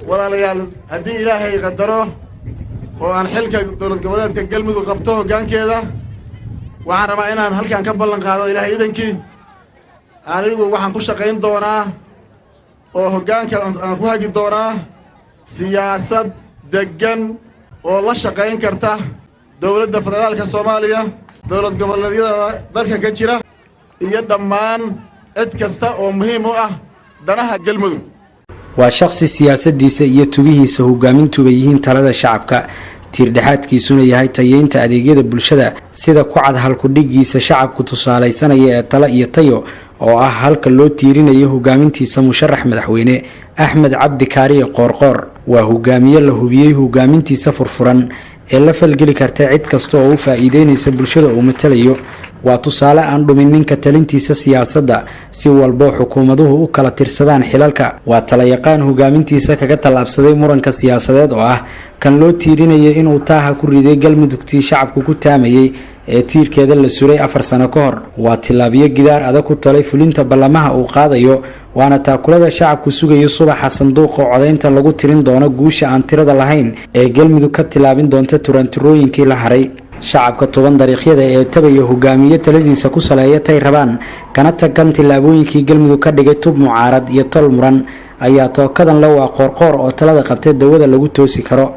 walaalayaal haddii ilaahay qadaro oo aan xilka dowlad goboleedka galmudug qabto hoggaankeeda waxaan rabaa inaan halkan ka ballan qaado ilaahay idankii anigu waxaan ku shaqayn doonaa oo hoggaanka aan ku hagi doonaa siyaasad deggan oo la shaqayn karta dowladda federaalka Soomaaliya dowlad goboleedyada dalka ka jira iyo dhammaan cid kasta oo muhiim u ah danaha galmudug waa shakhsi siyaasadiisa iyo tubihiisa hogaamintuba yihiin talada shacabka tiirdhaxaadkiisuna yahay tayeynta adeegyada bulshada sida ku cad halku dhigiisa shacabku tusaalaysanaya ee tala iyo tayo oo ah halka loo tiirinayo hogaamintiisa musharax madaxweyne Axmed Cabdi Kaariye Qoorqoor waa hogaamiye la hubiyay hogaamintiisa furfuran ee la falgeli karta cid kasta oo u faa'iideynaysa bulshada uu matalayo waa tusaale aan dhumin ninka talintiisa siyaasadda si walba xukuumaduhu u kala tirsadaan xilalka waa tala yaqaan hogaamintiisa kaga talaabsaday muranka siyaasadeed oo ah kan loo tiirinayo inuu taaha ku riday galmudugtii shacabku ku taamayay ee tiirkeeda la suray 4 sano ka hor waa tilaabiye gidaar adag ku talay fulinta ballamaha uu qaadayo waana taakulada shacabku sugayo subaxa sanduuqa codeynta lagu tirin doono guusha aan tirada lahayn ee galmudug ka tilaabin doonta turantirooyinkii la haray shacabka toban dariiqyada ee tabaya hogaamiye taladiisa ku saleeya tay rabaan kana tagan tilaabooyinkii galmudug ka dhigay tub mucaarad iyo tol muran ayaa tookadan la waa Qoorqoor oo talada qabtay dawada lagu toosi karo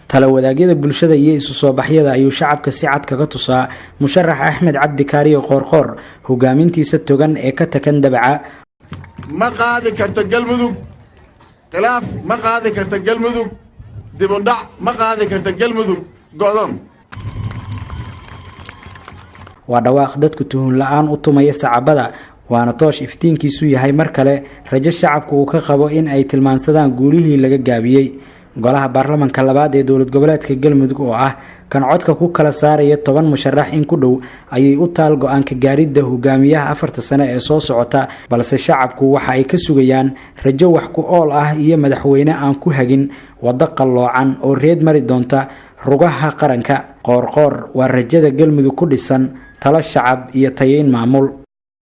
tala wadaagyada bulshada iyo isu soo baxyada ayuu shacabka si cad kaga tusaa musharax Axmed Cabdi Kaariye Qoorqoor hogaamintiisa togan ee ka takan dabaca ma qaadi karto galmudug khilaaf ma qaadi karto galmudug dib u dhac ma qaadi karto galmudug go'doon waa dhawaaq dadku tuhun la'aan u tumaya sacabada waana toosh iftiinkiisu yahay mar kale rajo shacabku uu ka qabo in ay tilmaansadaan guulihii laga gaabiyay golaha baarlamaanka labaad ee dowlad goboleedka galmudug oo ah kan codka ku kala saaraya 10 musharax in ku dhow ayay u taal go'aanka gaaridda hogaamiyaha 4 sano ee soo socota balse shacabku waxa ay ka sugayaan rajo wax ku ool ah iyo madaxweyne aan ku hagin wada qaloocan oo reed mari doonta rugaha qaranka Qoorqoor waa rajada galmudug ku dhisan tala shacab iyo tayeyn maamul